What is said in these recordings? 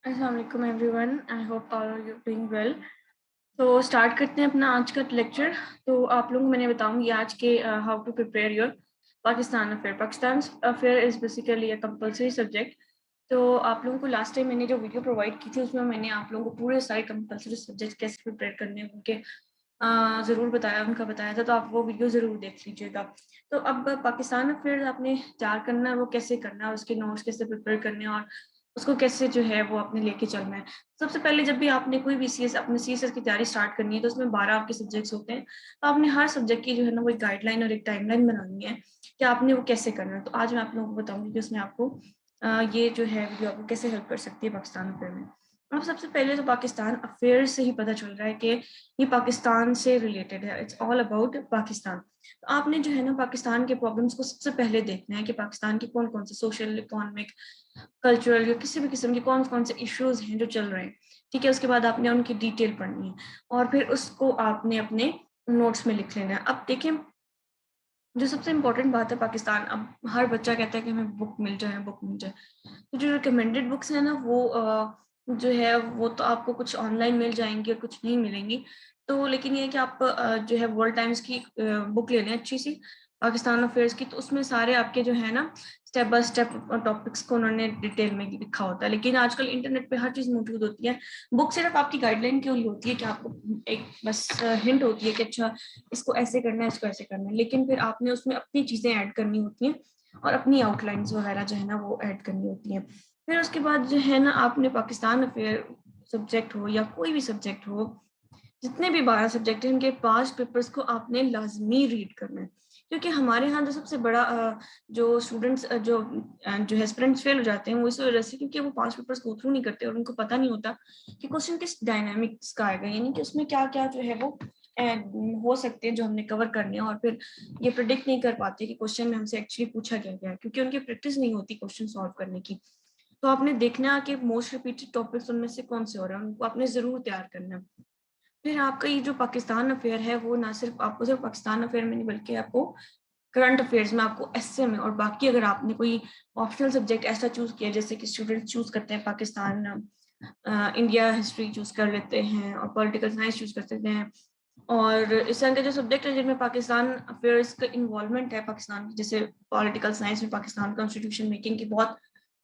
अस्सलाम वालेकुम everyone. I hope all are you doing well. तो स्टार्ट करते हैं अपना आज का लेक्चर। तो आप लोगों को मैंने बताऊंगी आज के how to prepare your Pakistan affair. Pakistan affair is basically a compulsory subject. तो आप लोगों को लास्ट टाइम मैंने जो वीडियो प्रोवाइड की थी उसमें मैंने आप लोगों को पूरे सारे कंपलसरी सब्जेक्ट कैसे प्रिपेयर करने हैं उनके ज़रूर बताया, उनका बताया था। तो आप वो वीडियो ज़रूर देख लीजिएगा। तो अब पाकिस्तान अफेयर आपने तैयार करना है, वो कैसे करना है, उसके नोट्स कैसे प्रिपेयर करने हैं और उसको कैसे जो है वो आपने लेके चलना है। सबसे पहले जब भी आपने कोई भी अपने सीएसएस की तैयारी स्टार्ट करनी है तो उसमें 12 आपके सब्जेक्ट्स होते हैं। तो आपने हर सब्जेक्ट की जो है ना वो एक गाइडलाइन और एक टाइमलाइन बनानी है कि आपने वो कैसे करना है। तो आज मैं आप लोगों को बताऊंगी कि उसमें आपको ये जो है वीडियो आपको कैसे हेल्प कर सकती है पाकिस्तान अफेयर में। अब सबसे पहले तो पाकिस्तान अफेयर से ही पता चल रहा है कि ये पाकिस्तान से रिलेटेड है। It's all about Pakistan. तो आपने जो है ना पाकिस्तान के प्रॉब्लम्स को सबसे पहले देखना है कि पाकिस्तान के कौन कौन से सोशल, इकोनॉमिक, कल्चरल या किसी भी किस्म के कौन कौन से इश्यूज हैं जो चल रहे हैं। ठीक है, उसके बाद आपने उनकी डिटेल पढ़नी है और फिर उसको आपने अपने नोट्स में लिख लेना है। अब देखिए, जो सबसे इम्पोर्टेंट बात है पाकिस्तान, अब हर बच्चा कहता है कि हमें बुक मिल जाए, बुक मिल जाए। तो जो रिकमेंडेड बुक्स है ना वो जो है वो तो आपको कुछ ऑनलाइन मिल जाएंगी और कुछ नहीं मिलेंगी। तो लेकिन ये है कि आप जो है वर्ल्ड टाइम्स की बुक ले लें अच्छी सी, पाकिस्तान अफेयर्स की। तो उसमें सारे आपके जो है ना स्टेप बाय स्टेप टॉपिक्स को उन्होंने डिटेल में लिखा होता है। लेकिन आजकल इंटरनेट पे हर चीज़ मौजूद होती है। बुक सिर्फ आपकी गाइडलाइन के लिए होती है कि आपको एक बस हिंट होती है कि अच्छा इसको ऐसे करना है, इसको ऐसे करना है। लेकिन फिर आपने उसमें अपनी चीज़ें ऐड करनी होती हैं और अपनी आउटलाइंस वगैरह जो है ना वो ऐड करनी होती हैं। फिर उसके बाद जो है ना आपने पाकिस्तान अफेयर सब्जेक्ट हो या कोई भी सब्जेक्ट हो, जितने भी 12 सब्जेक्ट हैं उनके 5 पेपर्स को आपने लाजमी रीड करना है। क्योंकि हमारे यहाँ जो सबसे बड़ा जो स्टूडेंट्स जो एस्पिरेंट्स फेल हो जाते हैं वो इस वजह से क्योंकि वो 5 पेपर्स गो थ्रू नहीं करते और उनको पता नहीं होता कि क्वेश्चन किस डायनामिक्स का आएगा, यानी कि उसमें क्या क्या जो है वो हो सकते हैं जो हमने कवर करने हैं। और फिर ये प्रिडिक्ट नहीं कर पाते कि क्वेश्चन में हमसे एक्चुअली पूछा क्या गया है क्योंकि उनकी प्रैक्टिस नहीं होती क्वेश्चन सॉल्व करने की। तो आपने देखना कि मोस्ट रिपीटेड टॉपिक्स उनमें से कौन से हो रहे हैं, उनको आपने जरूर तैयार करना है। फिर आपका ये जो पाकिस्तान अफेयर है वो ना सिर्फ आपको सिर्फ पाकिस्तान अफेयर में नहीं बल्कि आपको करंट अफेयर्स में, आपको एसए में, और बाकी अगर आपने कोई ऑप्शनल सब्जेक्ट ऐसा चूज किया जैसे कि स्टूडेंट्स चूज करते हैं पाकिस्तान इंडिया हिस्ट्री चूज कर लेते हैं और पॉलिटिकल साइंस चूज कर सकते हैं। और इस तरह के जो सब्जेक्ट है जिनमें पाकिस्तान अफेयर्स का इन्वॉल्वमेंट है पाकिस्तान की, जैसे पॉलिटिकल साइंस में पाकिस्तान कॉन्स्टिट्यूशन मेकिंग की बहुत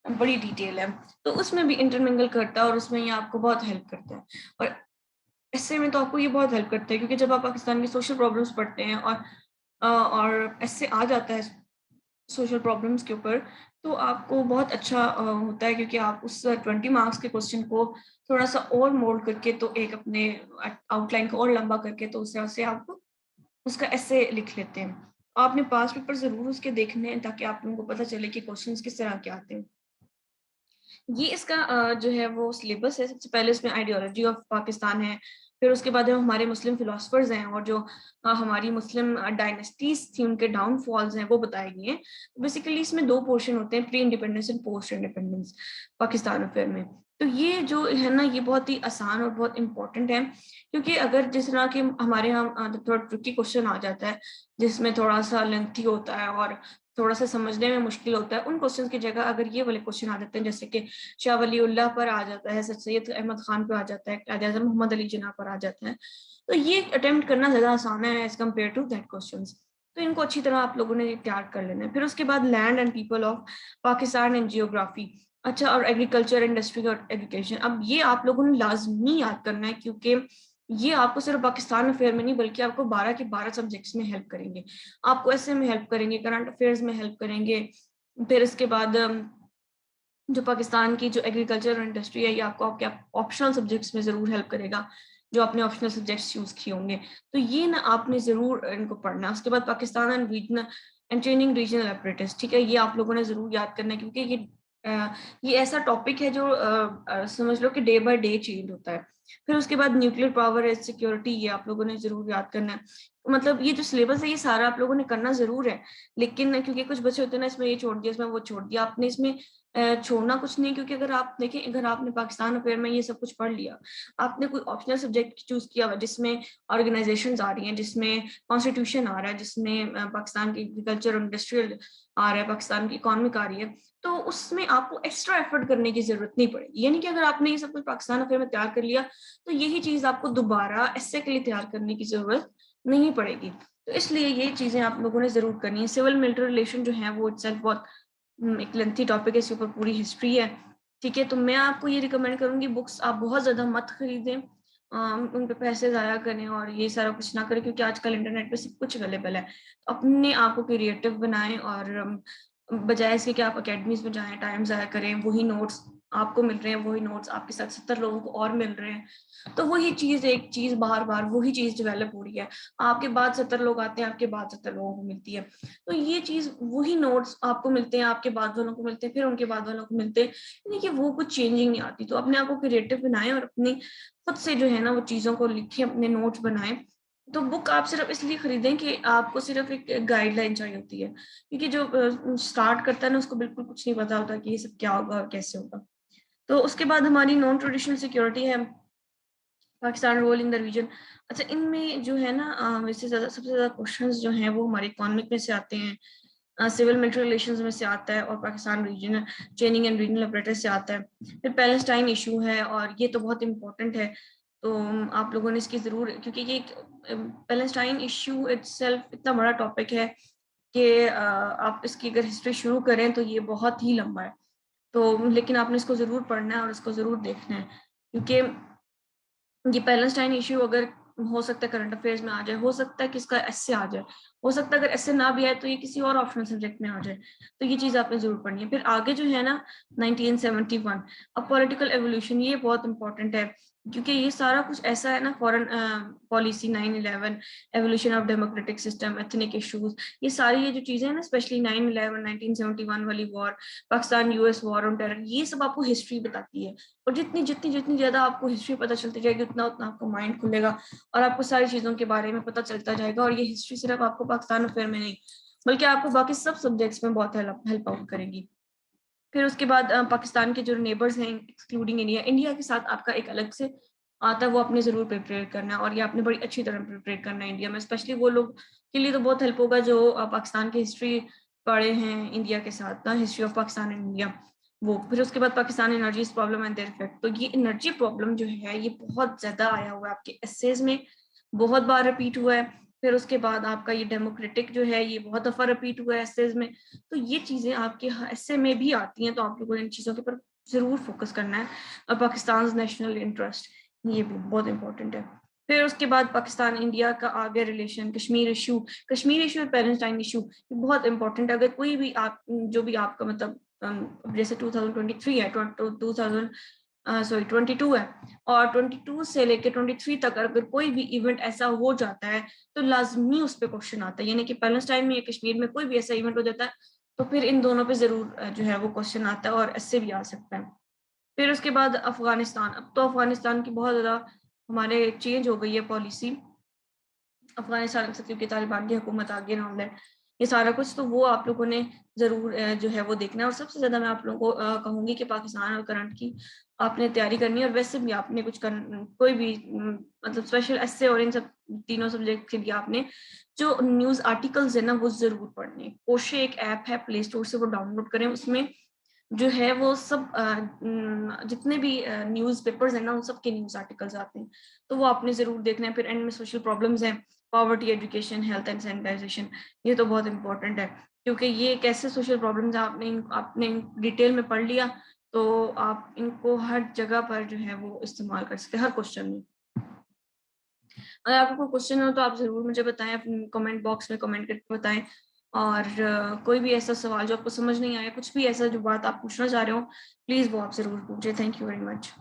बड़ी डिटेल है, तो उसमें भी इंटरमिंगल करता है और उसमें ये आपको बहुत हेल्प करता है। और ऐसे में तो आपको ये बहुत हेल्प करता है क्योंकि जब आप पाकिस्तान की सोशल प्रॉब्लम्स पढ़ते हैं और ऐसे आ जाता है सोशल प्रॉब्लम्स के ऊपर, तो आपको बहुत अच्छा होता है क्योंकि आप उस 20 मार्क्स के क्वेश्चन को थोड़ा सा और मोल्ड करके, तो एक अपने आउटलाइन को और लंबा करके, तो उस तरह से आप उसका ऐसे लिख लेते हैं। आपने पास पेपर जरूर उसके देखने हैं ताकि आप लोगों को पता चले कि क्वेश्चंस किस तरह के आते हैं। ये इसका जो है वो सिलेबस है। सबसे पहले इसमें आइडियोलॉजी ऑफ पाकिस्तान है, फिर उसके बाद हमारे मुस्लिम फिलोसफर्स हैं और जो हमारी मुस्लिम डायनेस्टीज थी उनके डाउनफॉल्स हैं वो बताए गए हैं। बेसिकली इसमें दो पोर्शन होते हैं, pre independence and post independence Pakistan affair में। तो ये जो है ना ये बहुत ही आसान और बहुत इंपॉर्टेंट है क्योंकि अगर जिस तरह के हमारे यहाँ थोड़ा ट्रिकी क्वेश्चन आ जाता है जिसमें थोड़ा सा लेंथी होता है और थोड़ा सा समझने में मुश्किल होता है, उन क्वेश्चन की जगह अगर ये वाले क्वेश्चन आ जाते हैं जैसे कि शाह वलीउल्लाह पर आ जाता है, सर सैयद अहमद खान पर आ जाता है, कायद आज़म मोहम्मद अली जिन्ना पर आ जाता है, तो ये अटेम्प्ट करना ज़्यादा आसान है as compare to that question. तो इनको अच्छी तरह आप लोगों ने तैयार कर लेना है। फिर उसके बाद land and people of Pakistan and geography, अच्छा, और एग्रीकल्चर, इंडस्ट्री और एजुकेशन। अब ये आप लोगों ने लाजमी याद करना है क्योंकि ये आपको सिर्फ पाकिस्तान अफेयर में नहीं बल्कि आपको 12 के 12 सब्जेक्ट्स में हेल्प करेंगे। आपको ऐसे में हेल्प करेंगे, करंट अफेयर्स में हेल्प करेंगे। फिर इसके बाद जो पाकिस्तान की जो एग्रीकल्चर और इंडस्ट्री है ये आपको आपके ऑप्शनल सब्जेक्ट्स में ज़रूर हेल्प करेगा, जो आपने ऑप्शनल सब्जेक्ट्स चूज़ किए होंगे। तो ये ना आपने ज़रूर इनको पढ़ना है। उसके बाद Pakistan and regional and training regional apparatus, ठीक है, ये आप लोगों ने ज़रूर याद करना है क्योंकि ये ऐसा टॉपिक है जो समझ लो कि डे बाय डे चेंज होता है। फिर उसके बाद न्यूक्लियर पावर एंड सिक्योरिटी, ये आप लोगों ने ज़रूर याद करना है। मतलब ये जो सिलेबस है ये सारा आप लोगों ने करना ज़रूर है, लेकिन क्योंकि कुछ बच्चे होते हैं ना इसमें ये छोड़ दिया, इसमें वो छोड़ दिया, आपने इसमें छोड़ना कुछ नहीं, क्योंकि अगर आप देखें, अगर आपने पाकिस्तान अफेयर में ये सब कुछ पढ़ लिया, आपने कोई ऑप्शनल सब्जेक्ट चूज किया हुआ जिसमें ऑर्गेनाइजेशंस आ रही हैं, जिसमें कॉन्स्टिट्यूशन आ रहा है, जिसमें पाकिस्तान की एग्रीकल्चर और इंडस्ट्रियल आ रहा है, पाकिस्तान की इकोनॉमिक आ रही है, तो उसमें आपको एक्स्ट्रा एफर्ट करने की जरूरत नहीं पड़ेगी। यानी कि अगर आपने ये सब कुछ पाकिस्तान अफेयर में तैयार कर लिया, तो यही चीज आपको दोबारा एस्से के लिए तैयार करने की जरूरत नहीं पड़ेगी। तो इसलिए ये चीजें आप लोगों ने जरूर करनी है। सिविल मिलिट्री रिलेशन जो है वो इटसेल्फ बहुत एक लेंथी टॉपिक है, इसके ऊपर पूरी हिस्ट्री है। ठीक है, तो मैं आपको ये रिकमेंड करूंगी, बुक्स आप बहुत ज्यादा मत खरीदें, उन पे पैसे जाया करें और ये सारा कुछ ना करें, क्योंकि आजकल इंटरनेट पे सब कुछ अवेलेबल है। तो अपने आप को क्रिएटिव बनाएं, और बजाय इसके कि आप अकेडमीज में जाएं, टाइम जाया करें, वही नोट्स आपको मिल रहे हैं, वही नोट्स आपके साथ 70 लोगों को और मिल रहे हैं, तो वही चीज, एक चीज बार बार वही चीज डेवलप हो रही है। आपके बाद 70 लोग आते हैं, आपके बाद 70 लोगों को मिलती है, तो ये चीज वही नोट्स आपको मिलते हैं, आपके बाद वालों को मिलते हैं, फिर उनके बाद वालों को मिलते हैं, यानी कि वो कुछ चेंजिंग नहीं आती। तो अपने आप को क्रिएटिव बनाएं और अपनी खुद से जो है ना वो चीजों को लिखें, अपने नोट्स बनाएं। तो बुक आप सिर्फ इसलिए खरीदें कि आपको सिर्फ एक गाइडलाइन चाहिए होती है, क्योंकि जो स्टार्ट करता है ना उसको बिल्कुल कुछ नहीं पता होता कि ये सब क्या होगा और कैसे होगा। तो उसके बाद हमारी नॉन ट्रेडिशनल सिक्योरिटी है, Pakistan role in the region. अच्छा, इनमें जो है ना वैसे सबसे ज्यादा क्वेश्चंस जो हैं वो हमारे इकोनॉमिक में से आते हैं, सिविल मिलिट्री रिलेशंस में से आता है, और Pakistan region chaining and regional apparatus से आता है। फिर पैलेस्टाइन इशू है, और ये तो बहुत इंपॉर्टेंट है, तो आप लोगों ने इसकी जरूर, क्योंकि ये पैलेस्टाइन इशू इटसेल्फ इतना बड़ा टॉपिक है कि आप इसकी अगर हिस्ट्री शुरू करें तो ये बहुत ही लंबा है। तो लेकिन आपने इसको जरूर पढ़ना है और इसको जरूर देखना है, क्योंकि ये पैलेस्टाइन इश्यू अगर हो सकता है करंट अफेयर्स में आ जाए, हो सकता है कि इसका एस्से आ जाए, हो सकता है अगर एस्से ना भी आए तो ये किसी और ऑप्शनल सब्जेक्ट में आ जाए। तो ये चीज आपने जरूर पढ़नी है। फिर आगे जो है ना 1971 अब पॉलिटिकल एवोल्यूशन, ये बहुत इंपॉर्टेंट है, क्योंकि ये सारा कुछ ऐसा है ना, foreign policy, 9/11, evolution of democratic system, ethnic issues, ये सारी ये जो चीजें हैं ना, स्पेशली 9/11, 1971 वाली war, Pakistan US war on terror, ये सब आपको हिस्ट्री बताती है। और जितनी जितनी जितनी ज्यादा आपको हिस्ट्री पता चलती जाएगी, उतना उतना आपका माइंड खुलेगा और आपको सारी चीजों के बारे में पता चलता जाएगा। और ये हिस्ट्री सिर्फ आपको पाकिस्तान अफेयर में नहीं, बल्कि आपको बाकी सब सब्जेक्ट्स में बहुत हेल्प आउट करेगी। फिर उसके बाद पाकिस्तान के जो नेबर्स हैं एक्सक्लूडिंग इंडिया, इंडिया के साथ आपका एक अलग से आता है, वो आपने जरूर प्रिपेयर करना है, और ये आपने बड़ी अच्छी तरह प्रिपेयर करना है। इंडिया में स्पेशली वो लोग के लिए तो बहुत हेल्प होगा जो पाकिस्तान की हिस्ट्री पढ़े हैं इंडिया के साथ ना, history of Pakistan and India वो। फिर उसके बाद Pakistan energy problem and their effect, तो ये एनर्जी प्रॉब्लम जो है ये बहुत ज्यादा आया हुआ है आपके एसेज में, बहुत बार रिपीट हुआ है। फिर उसके बाद आपका ये डेमोक्रेटिक जो है ये बहुत दफा रिपीट हुआ है एसेज में। तो ये चीजें आपके एसे में भी आती हैं, तो आप लोगों ने इन चीजों के ऊपर जरूर फोकस करना है। और पाकिस्तान नेशनल इंटरेस्ट, ये भी बहुत इंपॉर्टेंट है। फिर उसके बाद पाकिस्तान इंडिया का आगे रिलेशन, कश्मीर इशू और पैलेस्टाइन इशू, ये बहुत इंपॉर्टेंट है। अगर कोई भी आप जो भी आपका मतलब जैसे 2023 है, 22 है, और 22 से लेकर 23 तक अगर कोई भी इवेंट ऐसा हो जाता है तो लाजमी उस पर क्वेश्चन आता है, यानी कि पैलेस्टाइन में या कश्मीर में कोई भी ऐसा इवेंट हो जाता है तो फिर इन दोनों पे जरूर जो है वो क्वेश्चन आता है, और इससे भी आ सकता है। फिर उसके बाद अफगानिस्तान, अब तो अफगानिस्तान की बहुत ज्यादा हमारे चेंज हो गई है पॉलिसी, अफगानिस्तान से क्योंकि तालिबान की हुकूमत आगे नाम है, ये सारा कुछ तो वो आप लोगों ने जरूर जो है वो देखना है। और सबसे ज्यादा मैं आप लोगों को कहूंगी कि पाकिस्तान और करंट की आपने तैयारी करनी है, और वैसे भी आपने कुछ कोई भी मतलब स्पेशल एस्से और इन सब तीनों सब्जेक्ट के लिए आपने जो न्यूज आर्टिकल्स है ना वो जरूर पढ़ने। कोशे एक ऐप है, प्ले स्टोर से वो डाउनलोड करें, उसमें जो है वो सब जितने भी न्यूज पेपर्स हैं ना उन सब के न्यूज आर्टिकल्स आते हैं, तो वो आपने जरूर देखना है। फिर एंड में सोशल प्रॉब्लम्स हैं, poverty, education, health and sanitization, ये तो बहुत इंपॉर्टेंट है, क्योंकि ये कैसे सोशल प्रॉब्लम्स हैं आपने डिटेल में पढ़ लिया तो आप इनको हर जगह पर जो है वो इस्तेमाल कर सकते हैं, हर क्वेश्चन में। अगर आपको कोई क्वेश्चन हो तो आप जरूर मुझे बताएं, अपने कमेंट बॉक्स में कमेंट करके बताएं। और कोई भी ऐसा सवाल जो आपको समझ नहीं आया, कुछ भी ऐसा जो बात आप पूछना चाह रहे हो, प्लीज वो आप जरूर पूछे। Thank you very much.